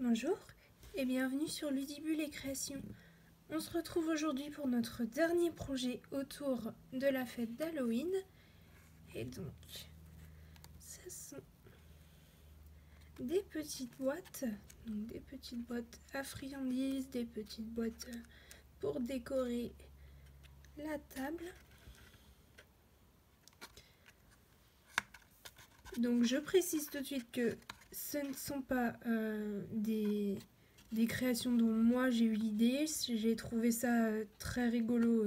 Bonjour et bienvenue sur Ludibule et Création. On se retrouve aujourd'hui pour notre dernier projet autour de la fête d'Halloween. Et donc, ce sont des petites boîtes, donc des petites boîtes à friandises, des petites boîtes pour décorer la table. Donc je précise tout de suite que ce ne sont pas des créations dont moi j'ai eu l'idée. J'ai trouvé ça très rigolo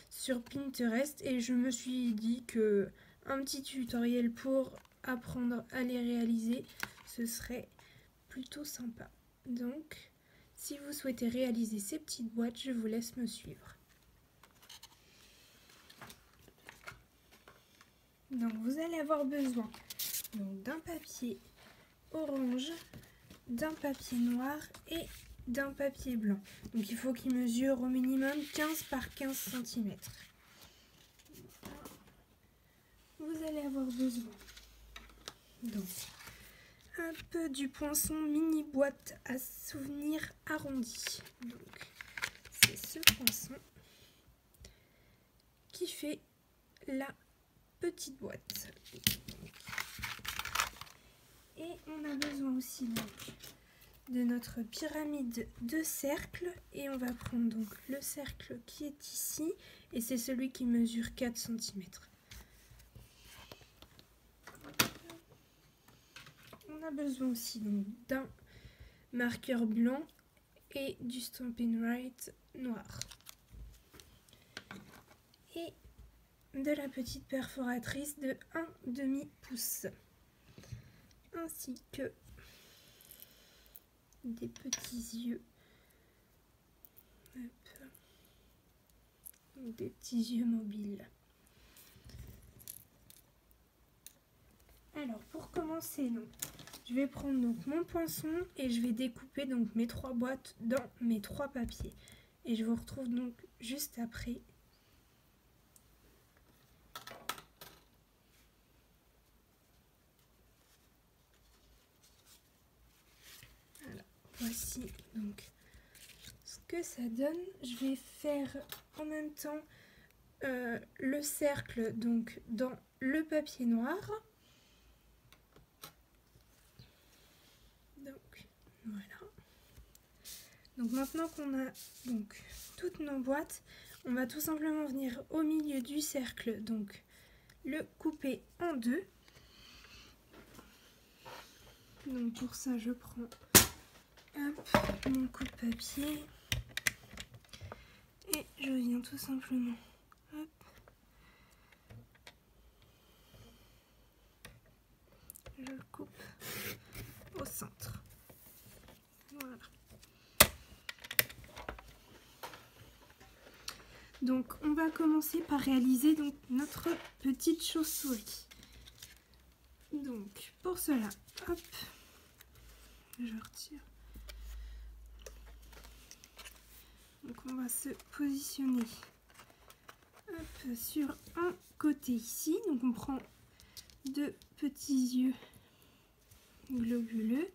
sur Pinterest et je me suis dit que un petit tutoriel pour apprendre à les réaliser, ce serait plutôt sympa. Donc si vous souhaitez réaliser ces petites boîtes, je vous laisse me suivre. Donc vous allez avoir besoin d'un papier orange, d'un papier noir et d'un papier blanc. Donc il faut qu'il mesure au minimum 15 par 15 cm. Vous allez avoir besoin donc un peu du poinçon mini boîte à souvenirs arrondi. Donc c'est ce poinçon qui fait la petite boîte. Et on a besoin aussi de notre pyramide de cercles et on va prendre donc le cercle qui est ici et c'est celui qui mesure 4 cm. On a besoin aussi d'un marqueur blanc et du Stampin' Write noir. Et de la petite perforatrice de 1/2 pouce. Ainsi que des petits yeux. Hop. Des petits yeux mobiles. Alors pour commencer, je vais prendre mon poinçon et je vais découper mes 3 boîtes dans mes 3 papiers. Et je vous retrouve donc juste après. Voilà, voici donc ce que ça donne. Je vais faire en même temps le cercle donc dans le papier noir. Donc voilà. Donc maintenant qu'on a toutes nos boîtes, on va tout simplement venir au milieu du cercle, donc le couper en deux. Donc pour ça je prends mon coup de papier et je viens tout simplement je le coupe au centre. Voilà. Donc on va commencer par réaliser notre petite chauve-souris. Donc pour cela, hop, je retire. Donc on va se positionner sur un côté ici. Donc on prend 2 petits yeux globuleux.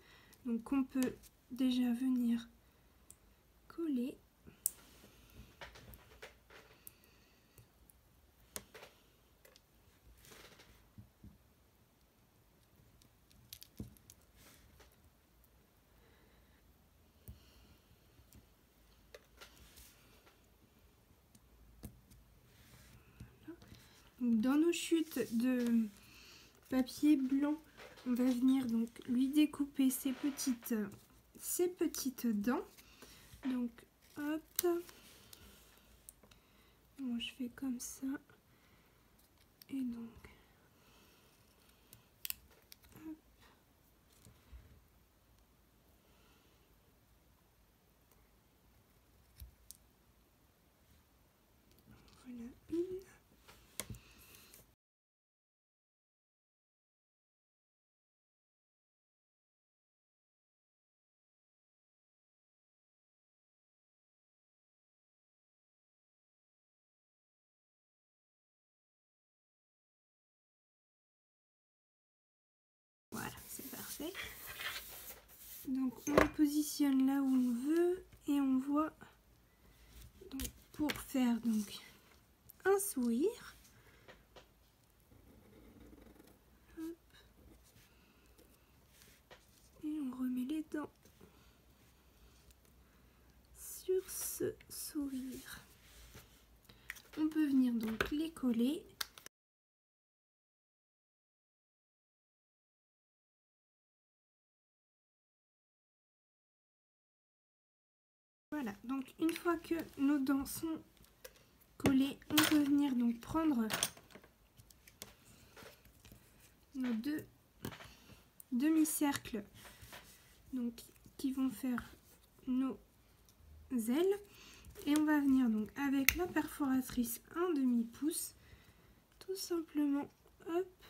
Donc on peut déjà venir coller. Dans nos chutes de papier blanc, on va venir lui découper ces petites dents. Donc hop, bon, je fais comme ça et donc hop. Voilà une. Voilà, c'est parfait. Donc on les positionne là où on veut et on voit donc, pour faire donc un sourire. Hop. Et on remet les dents sur ce sourire. On peut venir donc les coller. Voilà, donc une fois que nos dents sont collées, on peut venir donc prendre nos deux demi-cercles donc qui vont faire nos ailes et on va venir donc avec la perforatrice un demi-pouce tout simplement hop,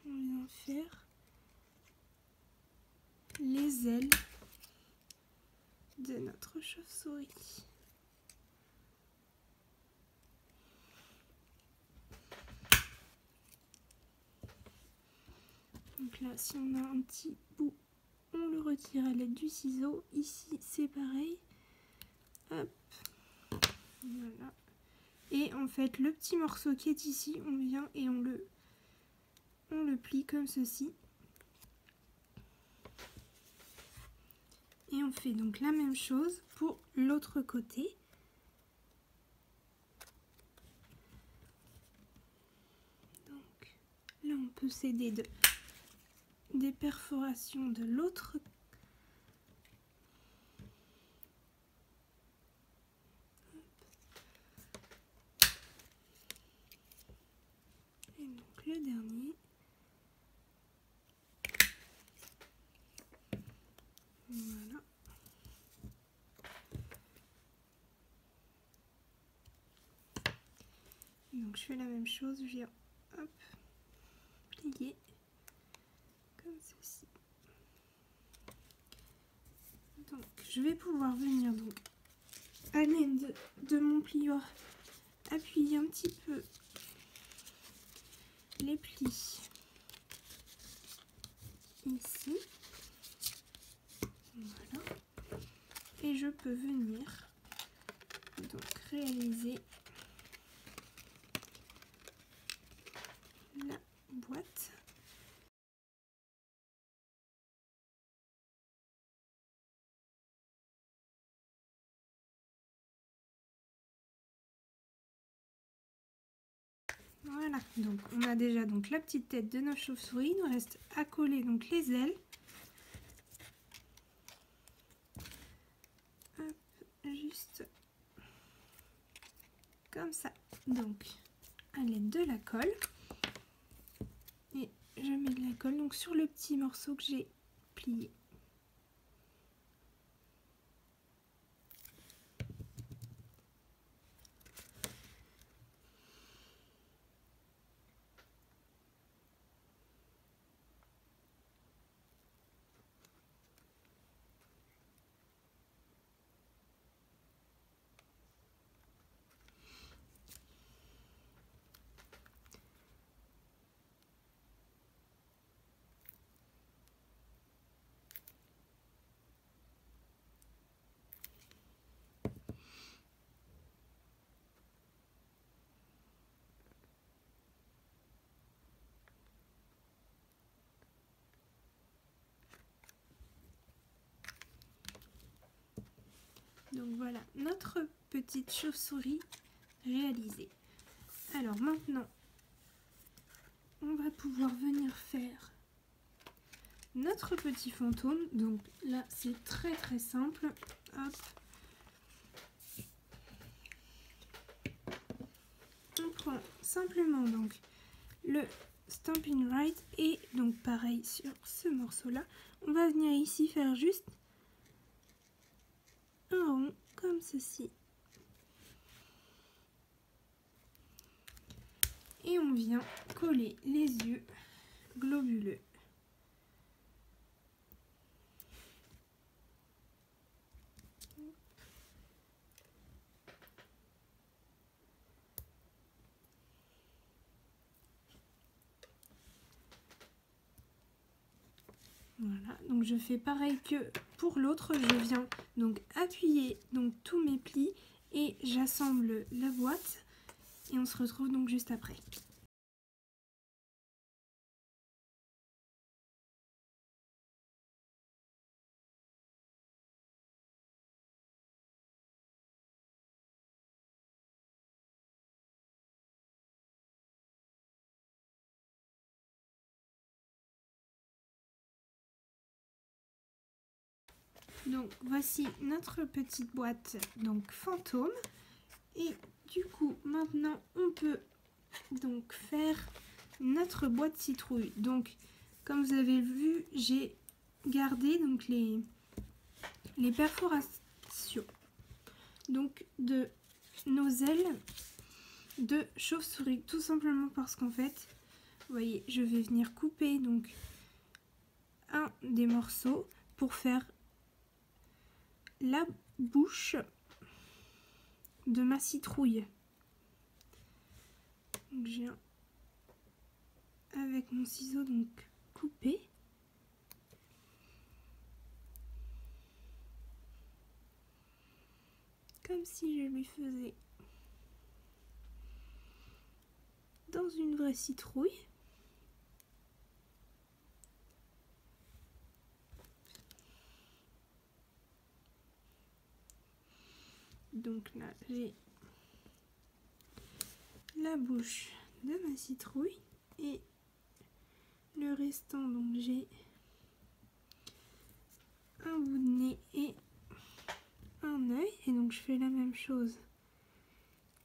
on vient faire les ailes de notre chauve-souris. Donc là, si on a un petit bout, on le retire à l'aide du ciseau. Ici, c'est pareil. Hop. Voilà. Et en fait, le petit morceau qui est ici, on vient et on le plie comme ceci. Et on fait donc la même chose pour l'autre côté. Donc là, on peut s'aider des perforations de l'autre côté. Et donc le dernier. Voilà. Donc je fais la même chose, je viens hop, plier comme ceci. Donc je vais pouvoir venir donc à l'aide de mon plieur appuyer un petit peu les plis ici. Voilà. Et je peux venir donc réaliser la boîte. Voilà, donc on a déjà donc la petite tête de nos chauves-souris. Il nous reste à coller donc les ailes. Hop, juste comme ça. Donc à l'aide de la colle. Et je mets de la colle donc sur le petit morceau que j'ai plié. Donc voilà notre petite chauve-souris réalisée. Alors maintenant, on va pouvoir venir faire notre petit fantôme. Donc là, c'est très très simple. Hop. On prend simplement donc le Stampin' Right et donc pareil sur ce morceau-là, on va venir ici faire juste un rond comme ceci. Et on vient coller les yeux globuleux. Voilà, donc je fais pareil que pour l'autre, je viens donc appuyer donc tous mes plis et j'assemble la boîte et on se retrouve donc juste après. Donc voici notre petite boîte donc fantôme et du coup maintenant on peut donc faire notre boîte citrouille. Donc comme vous avez vu, j'ai gardé donc les perforations donc de nos ailes de chauve-souris, tout simplement parce qu'en fait vous voyez, je vais venir couper donc un des morceaux pour faire la bouche de ma citrouille. Donc je viens avec mon ciseau donc couper. Comme si je lui faisais dans une vraie citrouille. Donc là j'ai la bouche de ma citrouille et le restant, donc j'ai un bout de nez et un œil, et donc je fais la même chose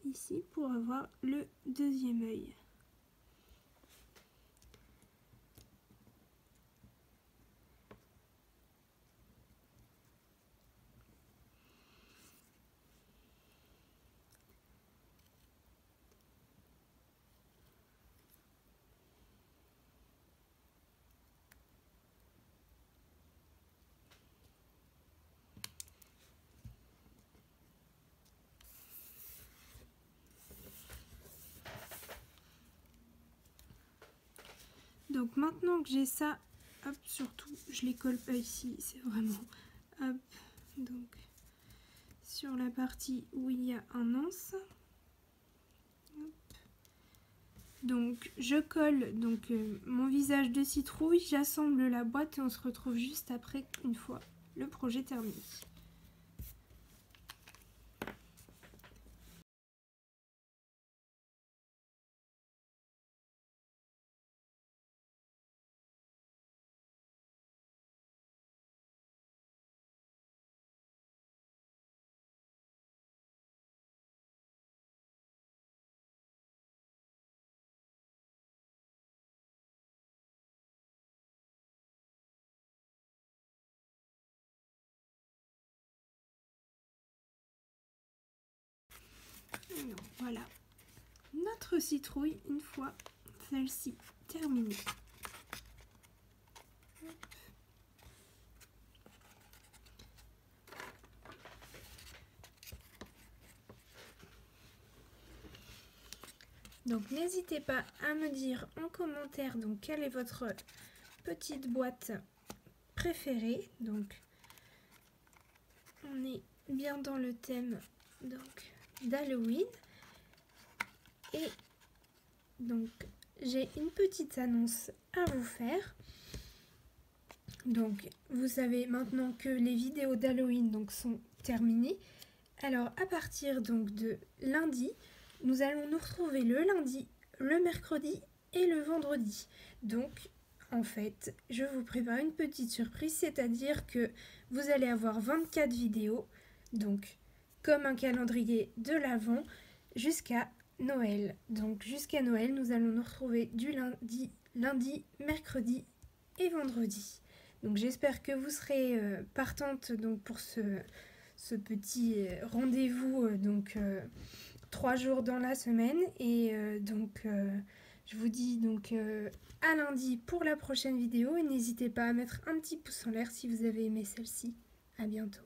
ici pour avoir le deuxième œil. Donc maintenant que j'ai ça, hop, surtout je les colle pas ici, c'est vraiment hop, donc sur la partie où il y a un anse. Hop. Donc je colle donc mon visage de citrouille, j'assemble la boîte et on se retrouve juste après une fois le projet terminé. Donc, voilà notre citrouille une fois celle-ci terminée. Donc n'hésitez pas à me dire en commentaire donc quelle est votre petite boîte préférée. Donc on est bien dans le thème donc d'Halloween. Et donc j'ai une petite annonce à vous faire. Donc vous savez maintenant que les vidéos d'Halloween donc sont terminées. Alors à partir donc de lundi, nous allons nous retrouver le lundi, le mercredi et le vendredi. Donc en fait, je vous prépare une petite surprise, c'est-à-dire que vous allez avoir 24 vidéos, donc comme un calendrier de l'Avent jusqu'à Noël. Donc jusqu'à Noël, nous allons nous retrouver du lundi, mercredi et vendredi. Donc j'espère que vous serez partante donc pour ce petit rendez-vous donc 3 jours dans la semaine, et donc je vous dis donc à lundi pour la prochaine vidéo, et n'hésitez pas à mettre un petit pouce en l'air si vous avez aimé celle-ci. À bientôt.